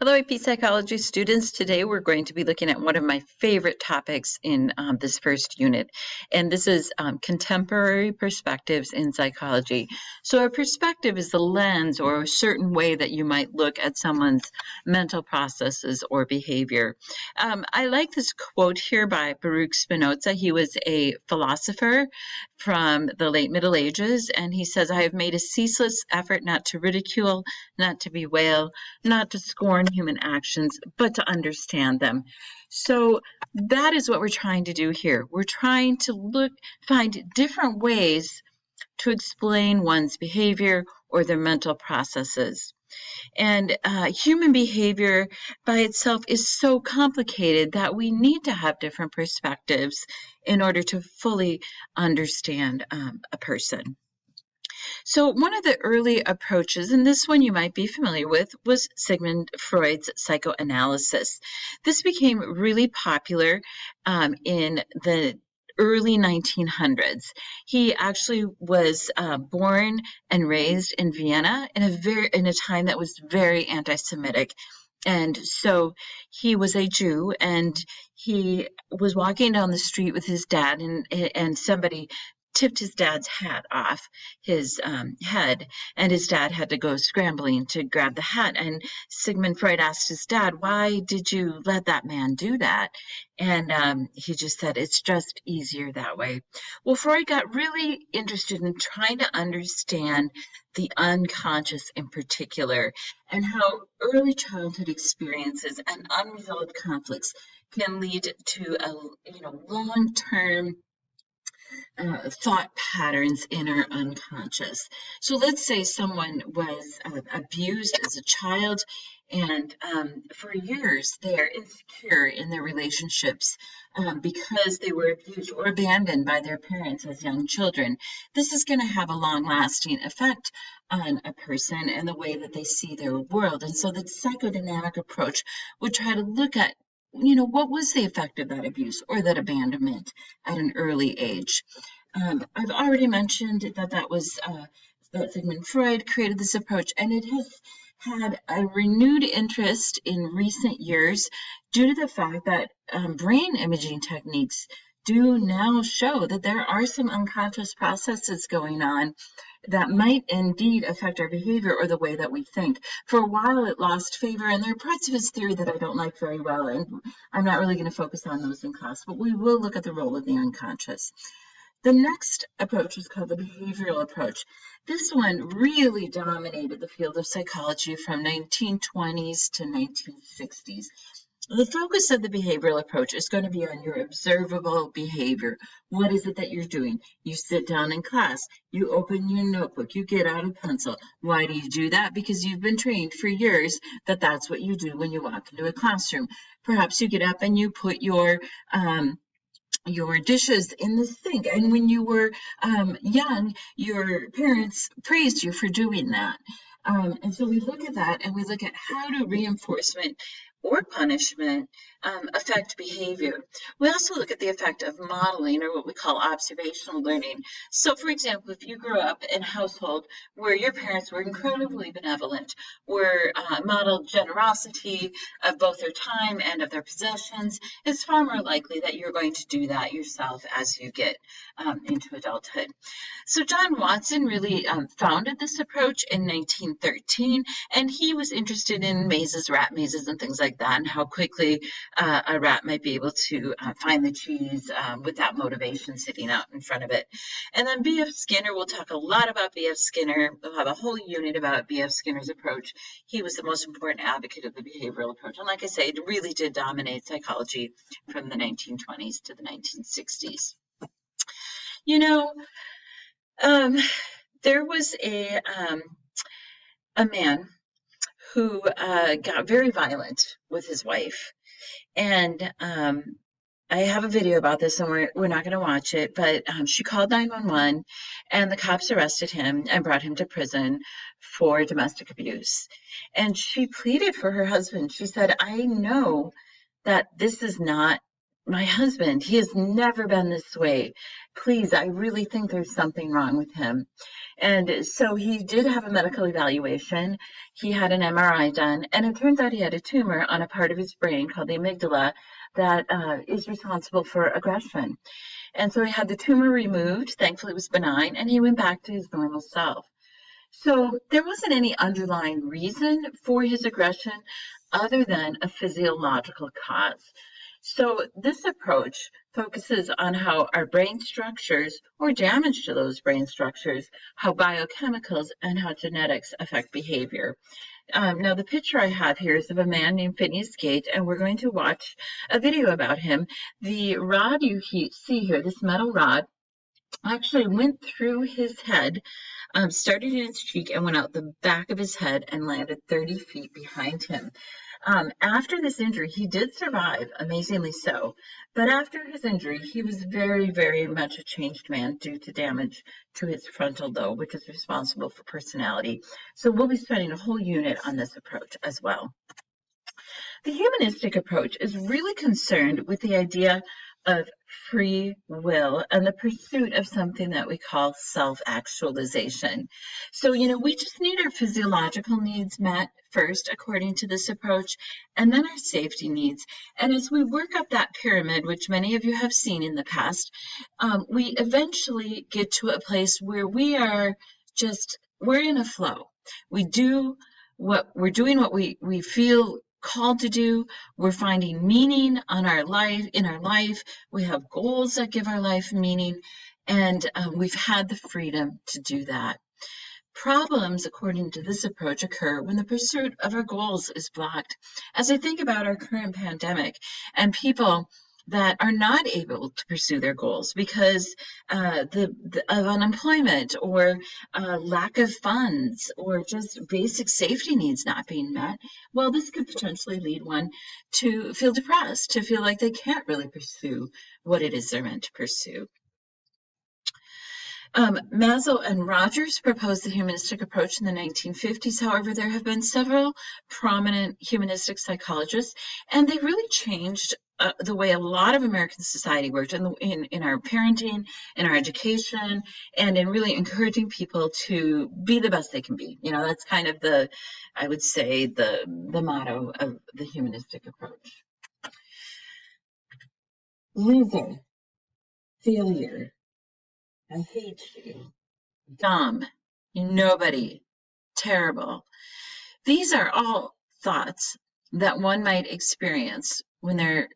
Hello, AP Psychology students. Today we're going to be looking at one of my favorite topics in this first unit, and this is contemporary perspectives in psychology. So a perspective is the lens or a certain way that you might look at someone's mental processes or behavior. I like this quote here by Baruch Spinoza. He was a philosopher from the late Middle Ages, and he says, "I have made a ceaseless effort not to ridicule, not to bewail, not to scorn human actions, but to understand them." So that is what we're trying to do here. We're trying to find different ways to explain one's behavior or their mental processes. And human behavior by itself is so complicated that we need to have different perspectives in order to fully understand a person. So one of the early approaches, and this one you might be familiar with, was Sigmund Freud's psychoanalysis. This became really popular in the early 1900s. He actually was born and raised in Vienna in a time that was very anti-Semitic. And so he was a Jew, and he was walking down the street with his dad, and somebody tipped his dad's hat off his head, and his dad had to go scrambling to grab the hat. And Sigmund Freud asked his dad, "Why did you let that man do that?" And he just said, "It's just easier that way." Well, Freud got really interested in trying to understand the unconscious in particular, and how early childhood experiences and unresolved conflicts can lead to long-term thought patterns in our unconscious. So let's say someone was abused as a child, and for years they're insecure in their relationships because they were abused or abandoned by their parents as young children. This is going to have a long-lasting effect on a person and the way that they see their world. And so the psychodynamic approach would try to look at what was the effect of that abuse or that abandonment at an early age. I've already mentioned that Sigmund Freud created this approach, and it has had a renewed interest in recent years due to the fact that brain imaging techniques do now show that there are some unconscious processes going on that might indeed affect our behavior or the way that we think. For a while, it lost favor, and there are parts of his theory that I don't like very well, and I'm not really going to focus on those in class, but we will look at the role of the unconscious. The next approach is called the behavioral approach. This one really dominated the field of psychology from 1920s to 1960s. The focus of the behavioral approach is going to be on your observable behavior. What is it that you're doing? You sit down in class, you open your notebook, you get out a pencil. Why do you do that? Because you've been trained for years that that's what you do when you walk into a classroom. Perhaps you get up and you put your dishes in the sink, and when you were young, your parents praised you for doing that. And so we look at that, and we look at how do reinforcement or punishment affect behavior. We also look at the effect of modeling, or what we call observational learning. So, for example, if you grew up in a household where your parents were incredibly benevolent, were modeled generosity of both their time and of their possessions, it's far more likely that you're going to do that yourself as you get into adulthood. So John Watson really founded this approach in 1913, and he was interested in mazes, rat mazes, and things like that, and how quickly a rat might be able to find the cheese without motivation sitting out in front of it. And then B.F. Skinner, we'll talk a lot about B.F. Skinner. We'll have a whole unit about B.F. Skinner's approach. He was the most important advocate of the behavioral approach. And like I say, it really did dominate psychology from the 1920s to the 1960s. There was a man who got very violent with his wife, and I have a video about this, and we're not going to watch it, but she called 911, and the cops arrested him and brought him to prison for domestic abuse. And she pleaded for her husband. She said, "I know that this is not my husband, he has never been this way. Please, I really think there's something wrong with him. And so he did have a medical evaluation. He had an MRI done, and it turns out he had a tumor on a part of his brain called the amygdala that is responsible for aggression. And so he had the tumor removed. Thankfully, it was benign, and he went back to his normal self. So there wasn't any underlying reason for his aggression other than a physiological cause. So this approach focuses on how our brain structures or damage to those brain structures, how biochemicals and how genetics affect behavior. Now, the picture I have here is of a man named Phineas Gage, and we're going to watch a video about him. The rod you see here, this metal rod, actually went through his head, started in his cheek and went out the back of his head and landed 30 feet behind him. After this injury, he did survive, amazingly so. But after his injury, he was very, very much a changed man due to damage to his frontal lobe, which is responsible for personality. So we'll be spending a whole unit on this approach as well. The humanistic approach is really concerned with the idea of free will and the pursuit of something that we call self-actualization. So, we just need our physiological needs met first, according to this approach, and then our safety needs. And as we work up that pyramid, which many of you have seen in the past, we eventually get to a place where we're in a flow. We're doing what we feel called to do. We're finding meaning in our life. We have goals that give our life meaning, and we've had the freedom to do that. Problems, according to this approach, occur when the pursuit of our goals is blocked. As I think about our current pandemic and people that are not able to pursue their goals because of unemployment or lack of funds or just basic safety needs not being met, well, this could potentially lead one to feel depressed, to feel like they can't really pursue what it is they're meant to pursue. Maslow and Rogers proposed the humanistic approach in the 1950s. However, there have been several prominent humanistic psychologists, and they really changed the way a lot of American society worked in our parenting, in our education, and in really encouraging people to be the best they can be. That's kind of I would say, the motto of the humanistic approach. Loser, failure, I hate you, dumb, nobody, terrible. These are all thoughts that one might experience when they're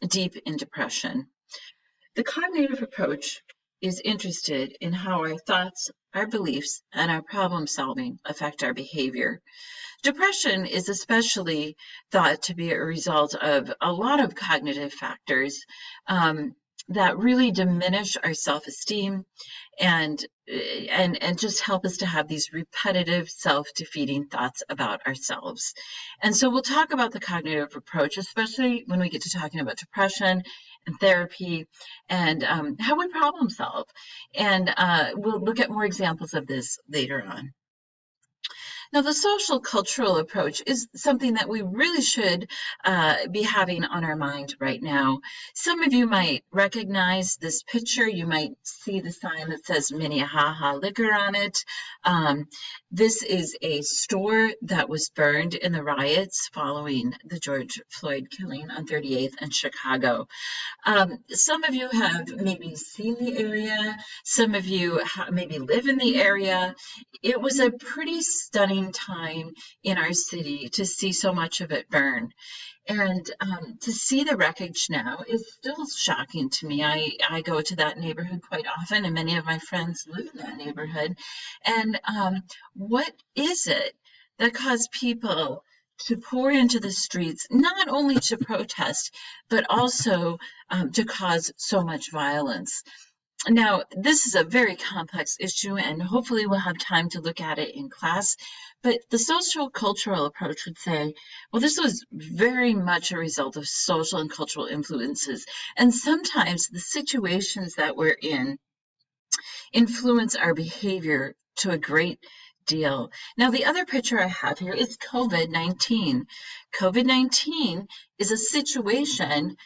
deep in depression. The cognitive approach is interested in how our thoughts, our beliefs, and our problem solving affect our behavior. Depression is especially thought to be a result of a lot of cognitive factors that really diminish our self-esteem and just help us to have these repetitive self-defeating thoughts about ourselves. And so we'll talk about the cognitive approach, especially when we get to talking about depression and therapy and how we problem solve. And we'll look at more examples of this later on. Now, the social cultural approach is something that we really should be having on our mind right now. Some of you might recognize this picture. You might see the sign that says Minnehaha Liquor on it. This is a store that was burned in the riots following the George Floyd killing on 38th and Chicago. Some of you have maybe seen the area. Some of you maybe live in the area. It was a pretty stunning time in our city to see so much of it burn. And to see the wreckage now is still shocking to me. I go to that neighborhood quite often, and many of my friends live in that neighborhood. And what is it that caused people to pour into the streets, not only to protest, but also to cause so much violence? Now, this is a very complex issue, and hopefully we'll have time to look at it in class. But the socio-cultural approach would say, well, this was very much a result of social and cultural influences. And sometimes the situations that we're in influence our behavior to a great deal. Now, the other picture I have here is COVID-19. COVID-19 is a situation,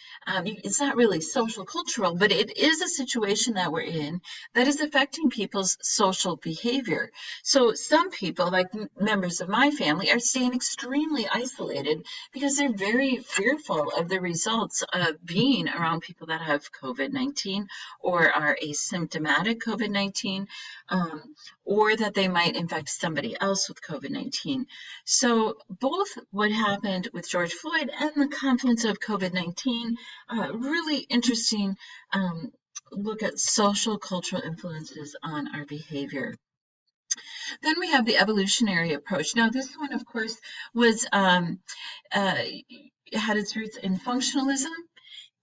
it's not really social cultural, but it is a situation that we're in that is affecting people's social behavior. So some people, like members of my family, are staying extremely isolated because they're very fearful of the results of being around people that have COVID-19 or are asymptomatic COVID-19, or that they might infect somebody else with COVID-19. So both what happened with George Floyd and the confluence of COVID-19, really interesting look at social cultural influences on our behavior. Then we have the evolutionary approach. Now this one, of course, was had its roots in functionalism,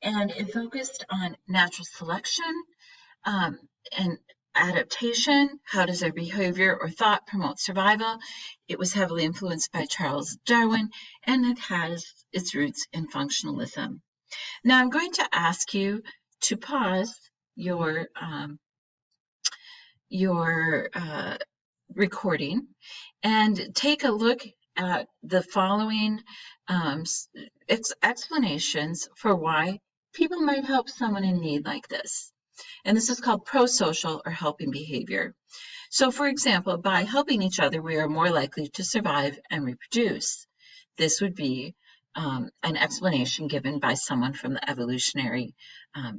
and it focused on natural selection and adaptation. How does our behavior or thought promote survival? It was heavily influenced by Charles Darwin, and it has its roots in functionalism. Now I'm going to ask you to pause your recording and take a look at the following explanations for why people might help someone in need like this. And this is called pro-social or helping behavior. So for example, by helping each other, we are more likely to survive and reproduce. This would be an explanation given by someone from the evolutionary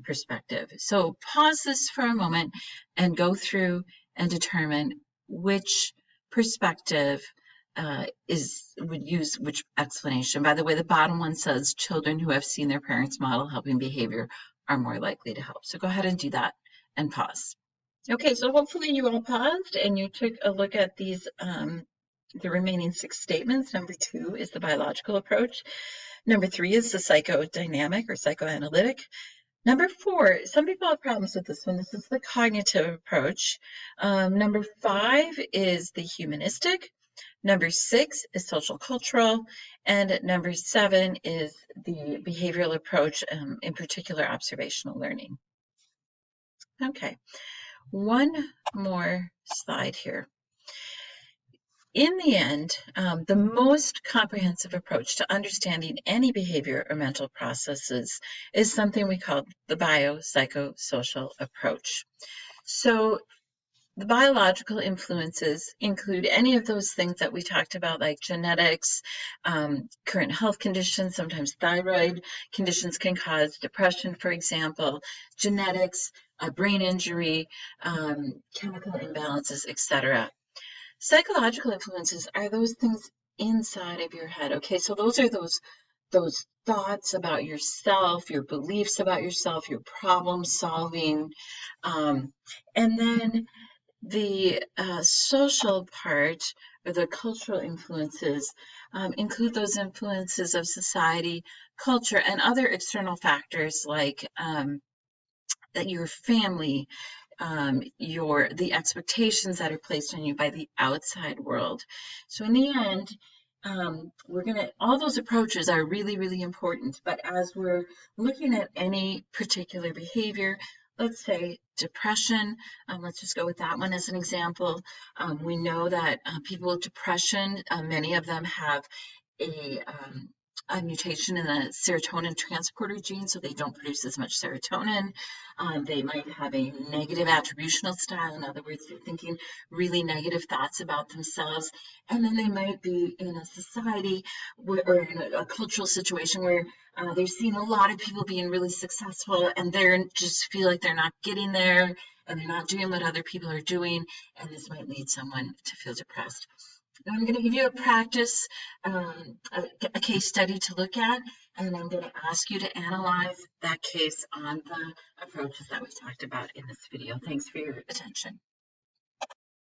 perspective. So pause this for a moment and go through and determine which perspective would use which explanation. By the way, the bottom one says children who have seen their parents model helping behavior are more likely to help. So go ahead and do that and pause. Okay, so hopefully you all paused and you took a look at these, the remaining 6 statements. Number 2 is the biological approach. Number 3 is the psychodynamic or psychoanalytic. Number 4, some people have problems with this one. This is the cognitive approach. Number 5 is the humanistic. Number 6 is social-cultural. And number 7 is the behavioral approach, in particular observational learning. Okay, one more slide here. In the end, the most comprehensive approach to understanding any behavior or mental processes is something we call the biopsychosocial approach. So the biological influences include any of those things that we talked about, like genetics, current health conditions. Sometimes thyroid conditions can cause depression, for example, genetics, brain injury, chemical imbalances, etc. Psychological influences are those things inside of your head. Okay, so those are those thoughts about yourself, your beliefs about yourself, your problem solving, and then the social part or the cultural influences include those influences of society, culture, and other external factors like your family, the expectations that are placed on you by the outside world. So in the end, all those approaches are really, really important. But as we're looking at any particular behavior, let's say depression, let's just go with that one as an example. We know that people with depression, many of them have a mutation in the serotonin transporter gene, so they don't produce as much serotonin. They might have a negative attributional style. In other words, they're thinking really negative thoughts about themselves. And then they might be in a society or in a cultural situation where they're seeing a lot of people being really successful, and they just feel like they're not getting there, and they're not doing what other people are doing, and this might lead someone to feel depressed. Now I'm going to give you a practice, a case study to look at, and I'm going to ask you to analyze that case on the approaches that we talked about in this video. Thanks for your attention.